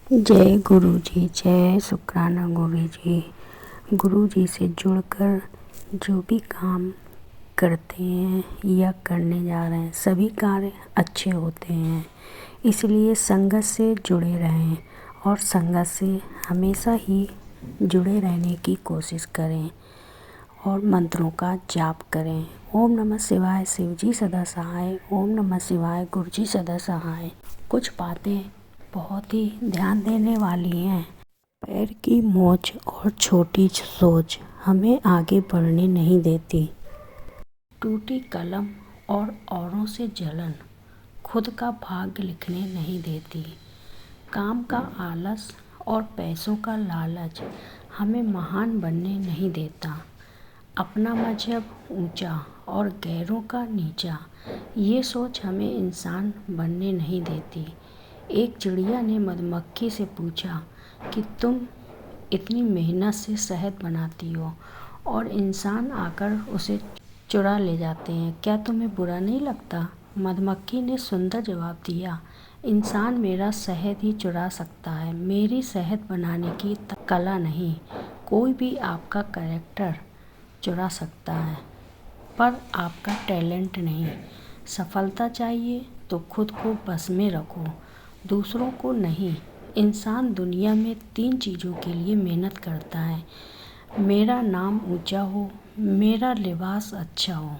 जय गुरु जी, जय शुक्राना गुरु जी। गुरु जी से जुड़कर जो भी काम करते हैं या करने जा रहे हैं सभी कार्य अच्छे होते हैं। इसलिए संगत से जुड़े रहें और संगत से हमेशा ही जुड़े रहने की कोशिश करें और मंत्रों का जाप करें। ओम नमः शिवाय शिव जी सदा सहाय, ओम नमः शिवाय गुरु जी सदा सहाय। कुछ बातें बहुत ही ध्यान देने वाली हैं। पैर की मोच और छोटी सोच हमें आगे बढ़ने नहीं देती। टूटी कलम और औरों से जलन खुद का भाग्य लिखने नहीं देती। काम का आलस और पैसों का लालच हमें महान बनने नहीं देता। अपना मजहब ऊंचा और गैरों का नीचा, ये सोच हमें इंसान बनने नहीं देती। एक चिड़िया ने मधुमक्खी से पूछा कि तुम इतनी मेहनत से शहद बनाती हो और इंसान आकर उसे चुरा ले जाते हैं, क्या तुम्हें बुरा नहीं लगता? मधुमक्खी ने सुंदर जवाब दिया, इंसान मेरा शहद ही चुरा सकता है, मेरी शहद बनाने की कला नहीं। कोई भी आपका कैरेक्टर चुरा सकता है पर आपका टैलेंट नहीं। सफलता चाहिए तो खुद को बस में रखो, दूसरों को नहीं। इंसान दुनिया में 3 चीज़ों के लिए मेहनत करता है, मेरा नाम ऊंचा हो, मेरा लिबास अच्छा हो,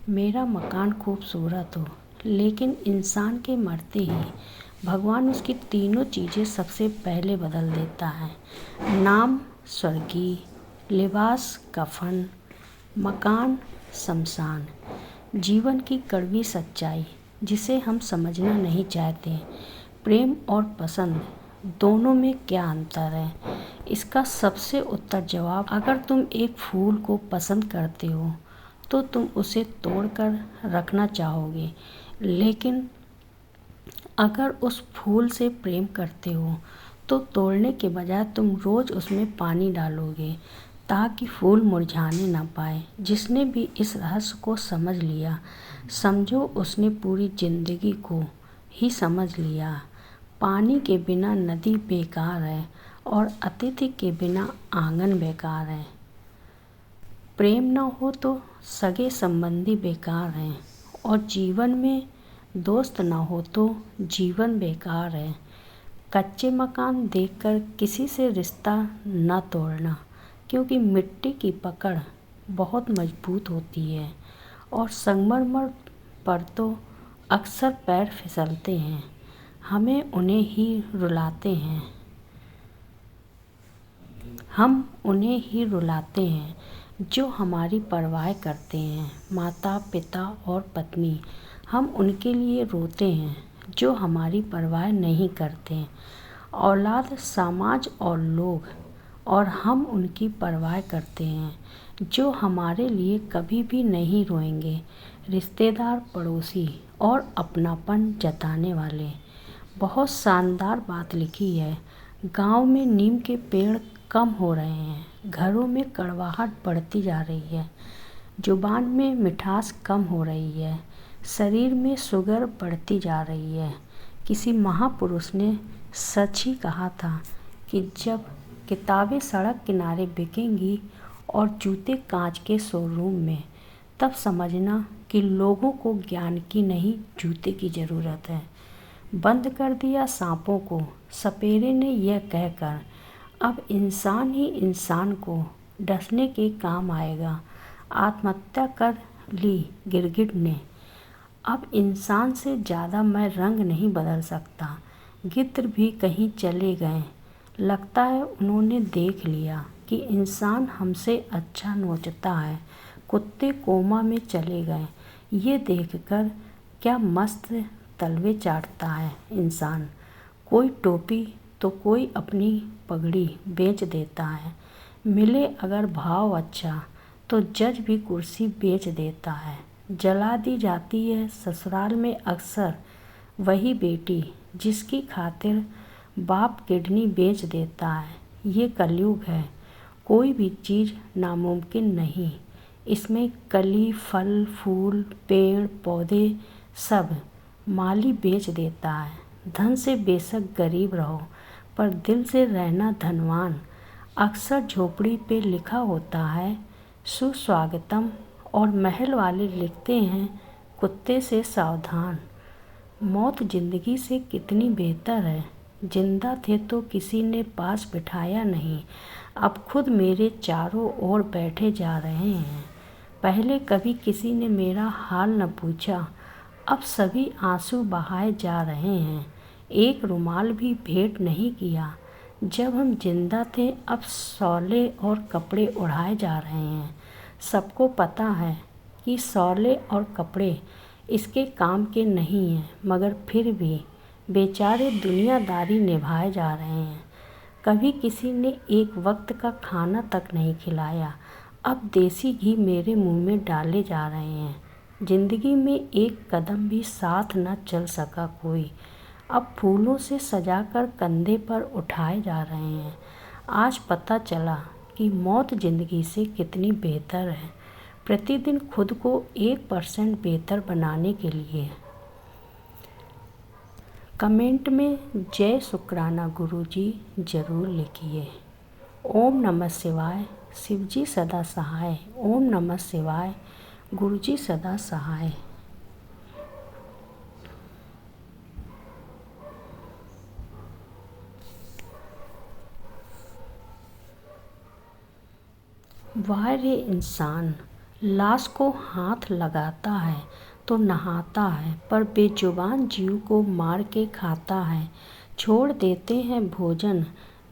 मेरा मकान खूबसूरत हो। लेकिन इंसान के मरते ही भगवान उसकी तीनों चीज़ें सबसे पहले बदल देता है। नाम स्वर्गीय, लिबास कफन, मकान शमशान। जीवन की कड़वी सच्चाई जिसे हम समझना नहीं चाहते। प्रेम और पसंद दोनों में क्या अंतर है? इसका सबसे उत्तर जवाब, अगर तुम एक फूल को पसंद करते हो तो तुम उसे तोड़कर रखना चाहोगे, लेकिन अगर उस फूल से प्रेम करते हो तो तोड़ने के बजाय तुम रोज़ उसमें पानी डालोगे ताकि फूल मुरझाने ना पाए। जिसने भी इस रहस्य को समझ लिया, समझो उसने पूरी जिंदगी को ही समझ लिया। पानी के बिना नदी बेकार है और अतिथि के बिना आंगन बेकार है। प्रेम न हो तो सगे संबंधी बेकार हैं और जीवन में दोस्त न हो तो जीवन बेकार है। कच्चे मकान देखकर किसी से रिश्ता न तोड़ना, क्योंकि मिट्टी की पकड़ बहुत मजबूत होती है और संगमरमर पर तो अक्सर पैर फिसलते हैं। हमें उन्हें ही रुलाते हैं जो हमारी परवाह करते हैं। माता पिता और पत्नी, हम उनके लिए रोते हैं जो हमारी परवाह नहीं करते। औलाद, समाज और लोग, और हम उनकी परवाह करते हैं जो हमारे लिए कभी भी नहीं रोएंगे। रिश्तेदार, पड़ोसी और अपनापन जताने वाले। बहुत शानदार बात लिखी है। गांव में नीम के पेड़ कम हो रहे हैं, घरों में कड़वाहट बढ़ती जा रही है, जुबान में मिठास कम हो रही है, शरीर में शुगर बढ़ती जा रही है। किसी महापुरुष ने सच ही कहा था कि जब किताबें सड़क किनारे बिकेंगी और जूते कांच के शोरूम में, तब समझना कि लोगों को ज्ञान की नहीं जूते की ज़रूरत है। बंद कर दिया सांपों को सपेरे ने यह कहकर, अब इंसान ही इंसान को डसने के काम आएगा। आत्महत्या कर ली गिरगिट ने, अब इंसान से ज़्यादा मैं रंग नहीं बदल सकता। गिद्ध भी कहीं चले गए, लगता है उन्होंने देख लिया कि इंसान हमसे अच्छा नोचता है। कुत्ते कोमा में चले गए, ये देखकर क्या मस्त तलवे चाटता है इंसान। कोई टोपी तो कोई अपनी पगड़ी बेच देता है। मिले अगर भाव अच्छा तो जज भी कुर्सी बेच देता है। जला दी जाती है ससुराल में अक्सर वही बेटी जिसकी खातिर बाप किडनी बेच देता है। ये कलयुग है, कोई भी चीज़ नामुमकिन नहीं। इसमें कली, फल, फूल, पेड़ पौधे सब माली बेच देता है। धन से बेशक गरीब रहो, पर दिल से रहना धनवान। अक्सर झोपड़ी पे लिखा होता है सुस्वागतम, और महल वाले लिखते हैं कुत्ते से सावधान। मौत जिंदगी से कितनी बेहतर है। जिंदा थे तो किसी ने पास बिठाया नहीं, अब खुद मेरे चारों ओर बैठे जा रहे हैं। पहले कभी किसी ने मेरा हाल न पूछा, अब सभी आंसू बहाए जा रहे हैं। एक रुमाल भी भेंट नहीं किया। जब हम जिंदा थे अब शौले और कपड़े उड़ाए जा रहे हैं। सबको पता है कि शौले और कपड़े इसके काम के नहीं हैं, मगर फिर भी बेचारे दुनियादारी निभाए जा रहे हैं। कभी किसी ने एक वक्त का खाना तक नहीं खिलाया, अब देसी घी मेरे मुंह में डाले जा रहे हैं। जिंदगी में एक कदम भी साथ न चल सका कोई, अब फूलों से सजाकर कंधे पर उठाए जा रहे हैं। आज पता चला कि मौत जिंदगी से कितनी बेहतर है। प्रतिदिन खुद को 1% बेहतर बनाने के लिए कमेंट में जय शुक्राना गुरुजी ज़रूर लिखिए। ओम नमः शिवाय, शिवजी सदा सहाय। ओम नमः शिवाय, गुरुजी सदा सहाय। वाह रे इंसान, लाश को हाथ लगाता है तो नहाता है, पर बेजुबान जीव को मार के खाता है। छोड़ देते हैं भोजन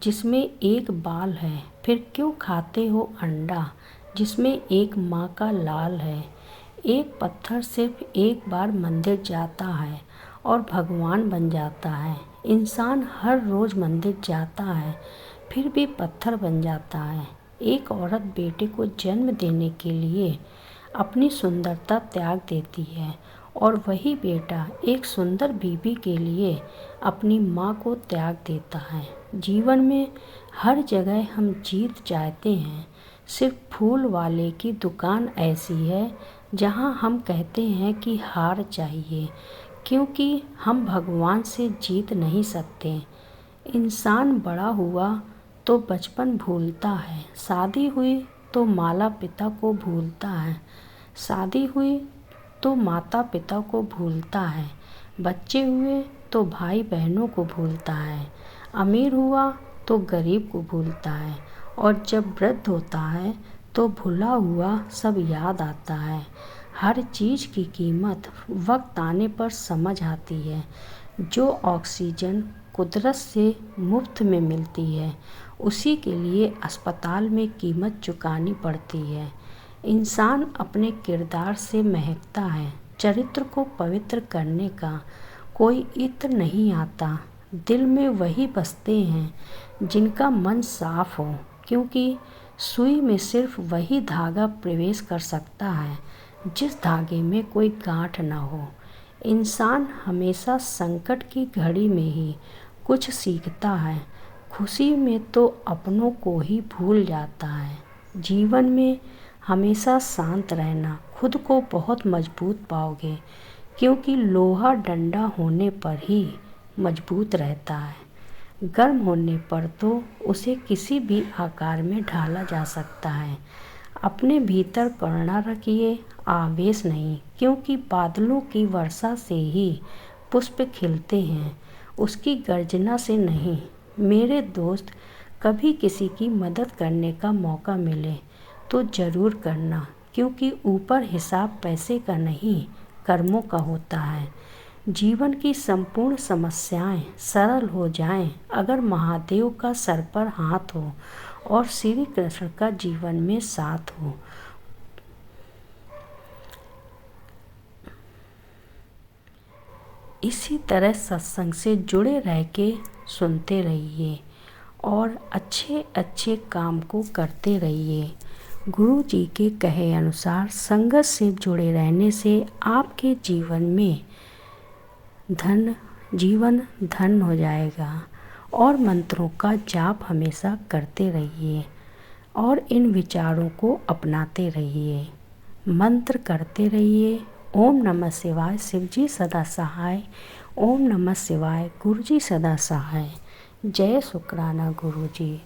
जिसमें एक बाल है, फिर क्यों खाते हो अंडा जिसमें एक माँ का लाल है। एक पत्थर सिर्फ एक बार मंदिर जाता है और भगवान बन जाता है। इंसान हर रोज़ मंदिर जाता है फिर भी पत्थर बन जाता है। एक औरत बेटे को जन्म देने के लिए अपनी सुंदरता त्याग देती है, और वही बेटा एक सुंदर बीवी के लिए अपनी माँ को त्याग देता है। जीवन में हर जगह हम जीत चाहते हैं, सिर्फ फूल वाले की दुकान ऐसी है जहाँ हम कहते हैं कि हार चाहिए, क्योंकि हम भगवान से जीत नहीं सकते। इंसान बड़ा हुआ तो बचपन भूलता है, शादी हुई तो माता पिता को भूलता है, शादी हुई तो माता पिता को भूलता है, बच्चे हुए तो भाई बहनों को भूलता है, अमीर हुआ तो गरीब को भूलता है, और जब वृद्ध होता है तो भुला हुआ सब याद आता है। हर चीज़ की कीमत वक्त आने पर समझ आती है। जो ऑक्सीजन कुदरत से मुफ्त में मिलती है, उसी के लिए अस्पताल में कीमत चुकानी पड़ती है। इंसान अपने किरदार से महकता है। चरित्र को पवित्र करने का कोई इत्र नहीं आता। दिल में वही बसते हैं जिनका मन साफ हो, क्योंकि सुई में सिर्फ वही धागा प्रवेश कर सकता है जिस धागे में कोई गांठ न हो। इंसान हमेशा संकट की घड़ी में ही कुछ सीखता है, खुशी में तो अपनों को ही भूल जाता है। जीवन में हमेशा शांत रहना, खुद को बहुत मजबूत पाओगे, क्योंकि लोहा डंडा होने पर ही मजबूत रहता है। गर्म होने पर तो उसे किसी भी आकार में ढाला जा सकता है। अपने भीतर करुणा रखिए, आवेश नहीं, क्योंकि बादलों की वर्षा से ही पुष्प खिलते हैं, उसकी गर्जना से नहीं। मेरे दोस्त, कभी किसी की मदद करने का मौका मिले तो ज़रूर करना, क्योंकि ऊपर हिसाब पैसे का नहीं कर्मों का होता है। जीवन की संपूर्ण समस्याएं सरल हो जाएं अगर महादेव का सर पर हाथ हो और श्री कृष्ण का जीवन में साथ हो। इसी तरह सत्संग से जुड़े रह के सुनते रहिए और अच्छे अच्छे काम को करते रहिए। गुरु जी के कहे अनुसार संगत से जुड़े रहने से आपके जीवन धन हो जाएगा। और मंत्रों का जाप हमेशा करते रहिए और इन विचारों को अपनाते रहिए। मंत्र करते रहिए। ओम नमः शिवाय, शिवजी सदा सहाय। ओम नमः शिवाय, गुरुजी सदा सहाय। जय शुक्राना गुरु जी।